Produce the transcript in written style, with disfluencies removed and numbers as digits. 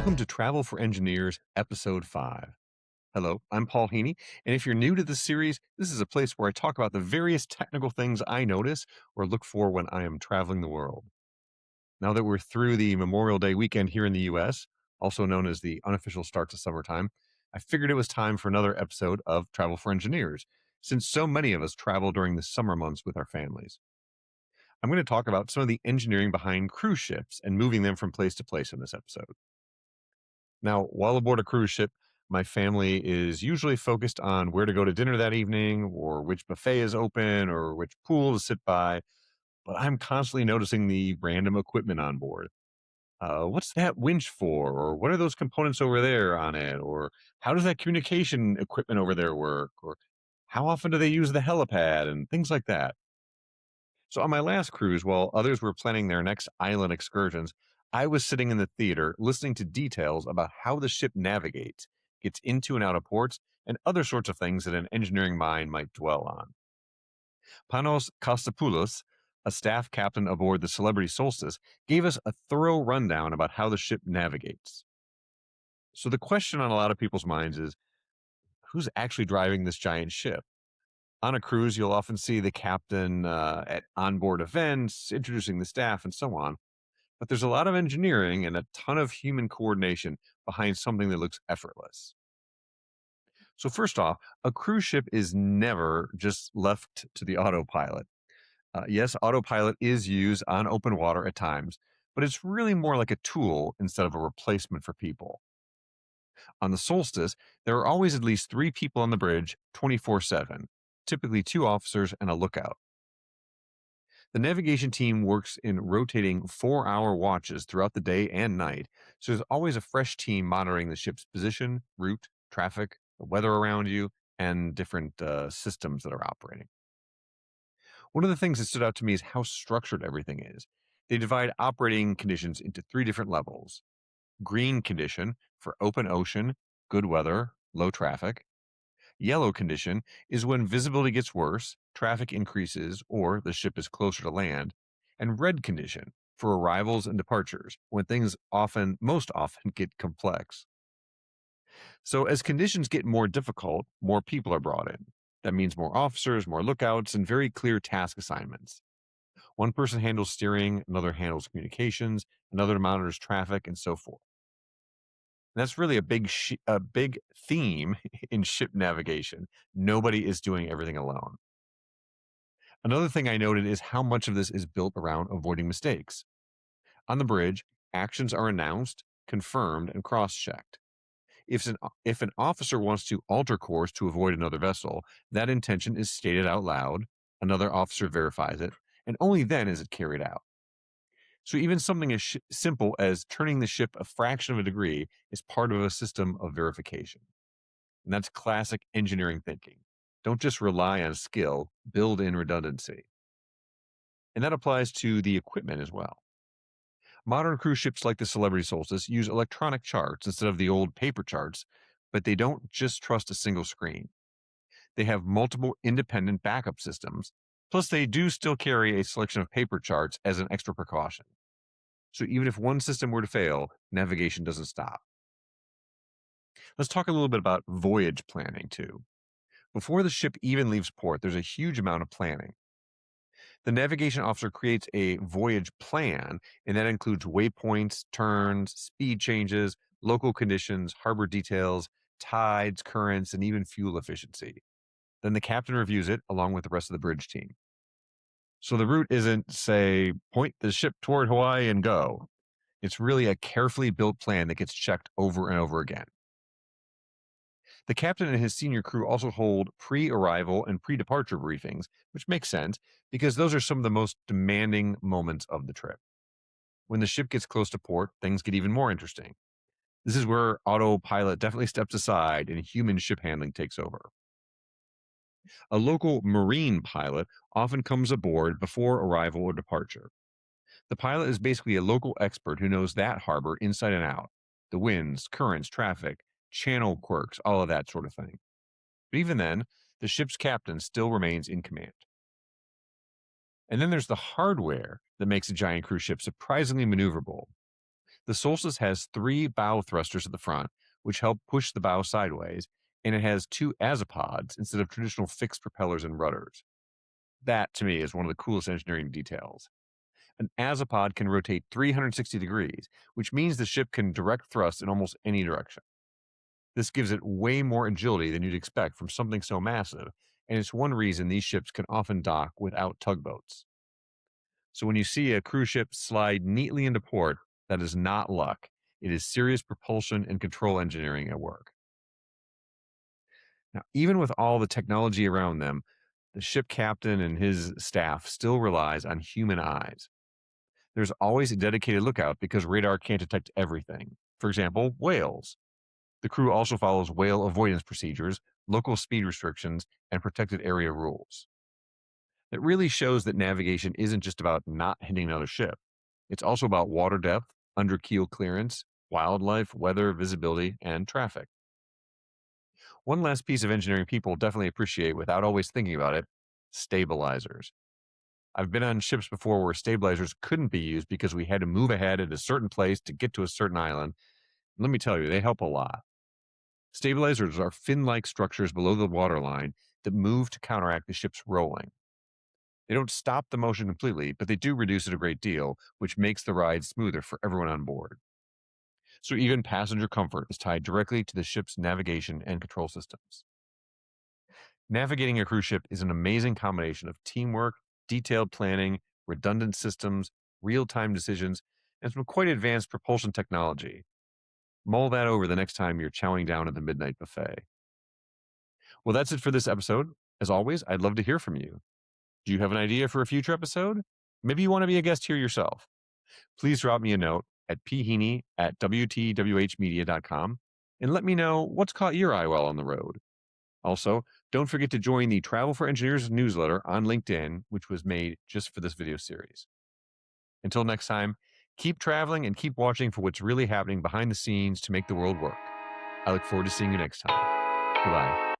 Welcome to Travel for Engineers, Episode 5. Hello, I'm Paul Heaney, and if you're new to this series, this is a place where I talk about the various technical things I notice or look for when I am traveling the world. Now that we're through the Memorial Day weekend here in the US, also known as the unofficial start to summertime, I figured it was time for another episode of Travel for Engineers, since so many of us travel during the summer months with our families. I'm going to talk about some of the engineering behind cruise ships and moving them from place to place in this episode. Now, while aboard a cruise ship, my family is usually focused on where to go to dinner that evening, or which buffet is open, or which pool to sit by. But I'm constantly noticing the random equipment on board. What's that winch for? Or what are those components over there on it? Or how does that communication equipment over there work? Or how often do they use the helipad and things like that? So on my last cruise, while others were planning their next island excursions, I was sitting in the theater listening to details about how the ship navigates, gets into and out of ports, and other sorts of things that an engineering mind might dwell on. Panos Kostopoulos, a staff captain aboard the Celebrity Solstice, gave us a thorough rundown about how the ship navigates. So the question on a lot of people's minds is, who's actually driving this giant ship? On a cruise, you'll often see the captain at onboard events, introducing the staff, and so on. But there's a lot of engineering and a ton of human coordination behind something that looks effortless. So, first off, a cruise ship is never just left to the autopilot. Yes, autopilot is used on open water at times, but it's really more like a tool instead of a replacement for people. On the solstice, there are always at least three people on the bridge 24/7, typically two officers and a lookout. The navigation team works in rotating 4-hour watches throughout the day and night, so there's always a fresh team monitoring the ship's position, route, traffic, the weather around you, and different systems that are operating. One of the things that stood out to me is how structured everything is. They divide operating conditions into three different levels: green condition for open ocean, good weather, low traffic; yellow condition is when visibility gets worse, traffic increases, or the ship is closer to land; and red condition for arrivals and departures, when things most often get complex. So, as conditions get more difficult, more people are brought in. That means more officers, more lookouts, and very clear task assignments. One person handles steering, another handles communications, another monitors traffic, and so forth. And that's really a big theme in ship navigation. Nobody is doing everything alone. Another thing I noted is how much of this is built around avoiding mistakes. On the bridge, actions are announced, confirmed, and cross-checked. If an officer wants to alter course to avoid another vessel, that intention is stated out loud, another officer verifies it, and only then is it carried out. So even something as simple as turning the ship a fraction of a degree is part of a system of verification. And that's classic engineering thinking. Don't just rely on skill, build in redundancy. And that applies to the equipment as well. Modern cruise ships like the Celebrity Solstice use electronic charts instead of the old paper charts, but they don't just trust a single screen. They have multiple independent backup systems. Plus, they do still carry a selection of paper charts as an extra precaution. So even if one system were to fail, navigation doesn't stop. Let's talk a little bit about voyage planning too. Before the ship even leaves port, there's a huge amount of planning. The navigation officer creates a voyage plan, and that includes waypoints, turns, speed changes, local conditions, harbor details, tides, currents, and even fuel efficiency. Then the captain reviews it along with the rest of the bridge team. So the route isn't, say, point the ship toward Hawaii and go. It's really a carefully built plan that gets checked over and over again. The captain and his senior crew also hold pre arrival and pre departure briefings, which makes sense because those are some of the most demanding moments of the trip. When the ship gets close to port, things get even more interesting. This is where autopilot definitely steps aside and human ship handling takes over. A local marine pilot often comes aboard before arrival or departure. The pilot is basically a local expert who knows that harbor inside and out: the winds, currents, traffic, channel quirks, all of that sort of thing. But even then, the ship's captain still remains in command. And then there's the hardware that makes a giant cruise ship surprisingly maneuverable. The Solstice has three bow thrusters at the front, which help push the bow sideways, and it has two azipods instead of traditional fixed propellers and rudders. That, to me, is one of the coolest engineering details. An azipod can rotate 360 degrees, which means the ship can direct thrust in almost any direction. This gives it way more agility than you'd expect from something so massive, and it's one reason these ships can often dock without tugboats. So when you see a cruise ship slide neatly into port, that is not luck. It is serious propulsion and control engineering at work. Now, even with all the technology around them, the ship captain and his staff still relies on human eyes. There's always a dedicated lookout because radar can't detect everything. For example, whales. The crew also follows whale avoidance procedures, local speed restrictions, and protected area rules. It really shows that navigation isn't just about not hitting another ship. It's also about water depth, under keel clearance, wildlife, weather, visibility, and traffic. One last piece of engineering people definitely appreciate without always thinking about it: stabilizers. I've been on ships before where stabilizers couldn't be used because we had to move ahead at a certain place to get to a certain island. Let me tell you, they help a lot. Stabilizers are fin like structures below the waterline that move to counteract the ship's rolling. They don't stop the motion completely, but they do reduce it a great deal, which makes the ride smoother for everyone on board. So even passenger comfort is tied directly to the ship's navigation and control systems. Navigating a cruise ship is an amazing combination of teamwork, detailed planning, redundant systems, real time decisions, and some quite advanced propulsion technology. Mull that over the next time you're chowing down at the midnight buffet. Well, that's it for this episode. As always, I'd love to hear from you. Do you have an idea for a future episode? Maybe you want to be a guest here yourself. Please drop me a note at pheaney@wtwhmedia.com and let me know what's caught your eye while on the road. Also, don't forget to join the Travel for Engineers newsletter on LinkedIn, which was made just for this video series. Until next time, keep traveling and keep watching for what's really happening behind the scenes to make the world work. I look forward to seeing you next time. Goodbye.